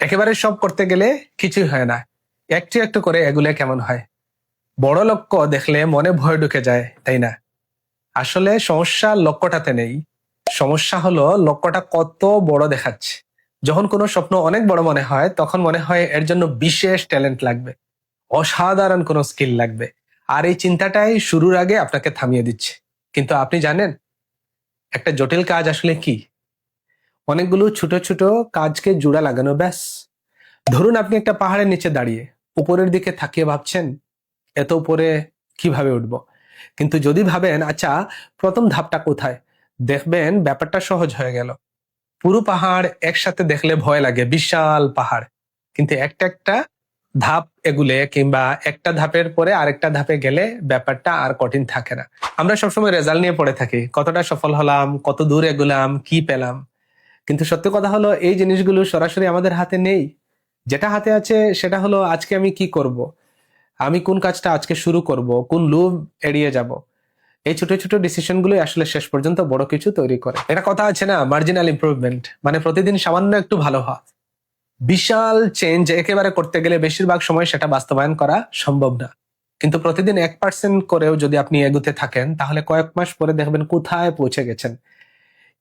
একেবারে সব করতে গেলে কিছুই হয় না, একটু একটু করে এগুলে কেমন হয়। বড় লক্ষ্য দেখলে মনে ভয় ঢুকে যায়, তাই না? আসলে সমস্যা লক্ষ্যটাতে নেই, সমস্যা হলো লক্ষ্যটা কত বড় দেখাচ্ছে। যখন কোনো স্বপ্ন অনেক বড় মনে হয় তখন মনে হয় এর জন্য বিশেষ ট্যালেন্ট লাগবে, অসাধারণ কোনো স্কিল লাগবে। আর এই চিন্তাটাই শুরুর আগে আপনাকে থামিয়ে দিচ্ছে। কিন্তু আপনি জানেন একটা জটিল কাজ আসলে কি? অনেকগুলো ছোট ছোট কাজকে জোড়া লাগানো, ব্যাস। ধরুন আপনি একটা পাহাড়ের নিচে দাঁড়িয়ে উপরের দিকে তাকিয়ে ভাবছেন এত উপরে কিভাবে উঠবো। কিন্তু যদি ভাবেন আচ্ছা প্রথম ধাপটা কোথায়, দেখবেন ব্যাপারটা সহজ হয়ে গেল। পুরো পাহাড় একসাথে দেখলে ভয় লাগে, বিশাল পাহাড়। কিন্তু একটা একটা ধাপ এগুলে কিংবা একটা ধাপের পরে আরেকটা ধাপে গেলে ব্যাপারটা আর কঠিন থাকে না। আমরা সবসময় রেজাল্ট নিয়ে পড়ে থাকি, কতটা সফল হলাম, কত দূর এগুলাম, কি পেলাম। কিন্তু সত্যি কথা হলো এই জিনিসগুলো সরাসরি আমাদের হাতে নেই। যেটা হাতে আছে সেটা হলো আজকে আমি কি করব, আমি কোন কাজটা আজকে শুরু করব, কোন লোভ এড়িয়ে যাব। এই ছোট ছোট ডিসিশন গুলোই আসলে শেষ পর্যন্ত বড় কিছু তৈরি করে। এটা কথা আছে না, মার্জিনাল ইমপ্রুভমেন্ট, মানে প্রতিদিন সামান্য একটু ভালো হওয়া। বিশাল চেঞ্জ একেবারে করতে গেলে বেশিরভাগ সময় সেটা বাস্তবায়ন করা সম্ভব না। কিন্তু প্রতিদিন 1% করেও যদি আপনি এগুতে থাকেন তাহলে কয়েক মাস পরে দেখবেন কোথায় পৌঁছে গেছেন।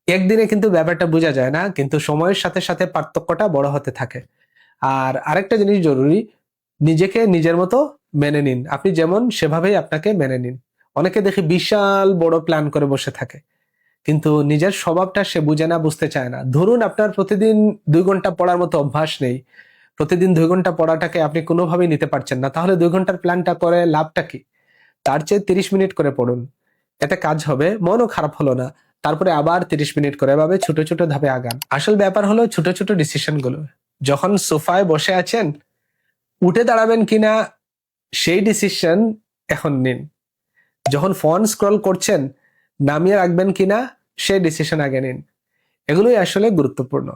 একদিনে কিন্তু ব্যাপারটা বোঝা যায় না, কিন্তু সময়ের সাথে সাথে পার্থক্যটা বড় হতে থাকে। আর আরেকটা জিনিস জরুরি, নিজেকে নিজের মতো মেনে নিন। আপনি যেমন সেভাবেই আপনাকে মেনে নিন। অনেকে দেখি বিশাল বড় প্ল্যান করে বসে থাকে, কিন্তু নিজের স্বভাবটা সে বুঝে না, বুঝতে চায় না। ধরুন আপনার প্রতিদিন 2 ঘন্টা পড়ার মতো অভ্যাস নেই, প্রতিদিন 2 ঘন্টা পড়াটাকে আপনি কোনোভাবেই নিতে পারছেন না, তাহলে 2 ঘন্টার প্ল্যানটা করে লাভটা কি? তার চেয়ে 30 মিনিট করে পড়ুন, এতে কাজ হবে, মনও খারাপ হলো না। তারপরে আবার 30 মিনিট করে এভাবে ছোট ছোট ধাপে আগান। আসল ব্যাপার হলো ছোট ছোট ডিসিশন গুলো। যখন সোফায় বসে আছেন, উঠে দাঁড়াবেন কিনা সেই ডিসিশন এখন নিন। যখন ফোন স্ক্রল করছেন, নামিয়ে রাখবেন কিনা সেই ডিসিশন আগে নিন। এগুলোই আসলে গুরুত্বপূর্ণ,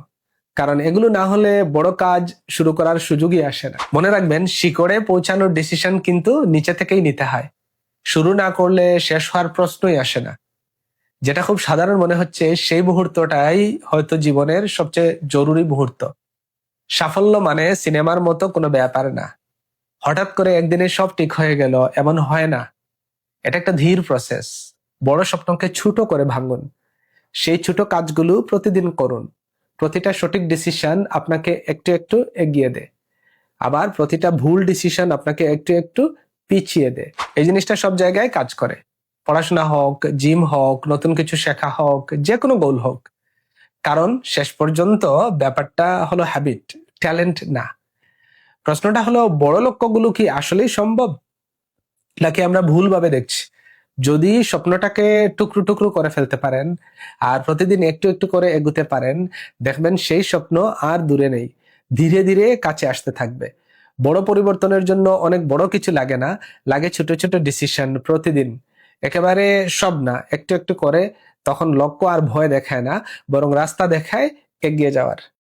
কারণ এগুলো না হলে বড় কাজ শুরু করার সুযোগই আসে না। মনে রাখবেন, শিকড়ে পৌঁছানোর ডিসিশন কিন্তু নিচে থেকেই নিতে হয়। শুরু না করলে শেষ হওয়ার প্রশ্নই আসে না। যেটা খুব সাধারণ মনে হচ্ছে সেই মুহূর্তটাই হয়তো জীবনের সবচেয়ে জরুরি মুহূর্ত। সাফল্য মানে সিনেমার মতো কোনো ব্যাপার না। হঠাৎ করে একদিনে সব ঠিক হয়ে গেল এমন হয় না। এটা একটা ধীর প্রসেস। বড় স্বপ্নকে ছোট করে ভাঙুন, সেই ছোট কাজগুলো প্রতিদিন করুন। প্রতিটা সঠিক ডিসিশন আপনাকে একটু একটু এগিয়ে দেয়, আবার প্রতিটা ভুল ডিসিশন আপনাকে একটু একটু পিছিয়ে দেয়। এই জিনিসটা সব জায়গায় কাজ করে। পড়াশোনা হোক, জিম হোক, নতুন কিছু শেখা হোক, যে কোনো গোল হোক। কারণ শেষ পর্যন্ত ব্যাপারটা হলো হ্যাবিট, ট্যালেন্ট না। প্রশ্নটা হলো বড় লক্ষ্যগুলো কি আসলেই সম্ভব, নাকি আমরা ভুলভাবে দেখছি? যদি স্বপ্নটাকে টুকরো টুকরো করে ফেলতে পারেন আর প্রতিদিন একটু একটু করে এগুতে পারেন, দেখবেন সেই স্বপ্ন আর দূরে নেই, ধীরে ধীরে কাছে আসতে থাকবে। বড় পরিবর্তনের জন্য অনেক বড় কিছু লাগে না, লাগে ছোট ছোট ডিসিশন প্রতিদিন। একেবারে সব না, একটু একটু করে। তখন লক্ষ্য আর ভয় দেখায় না, বরং রাস্তা দেখায় এগিয়ে যাওয়ার।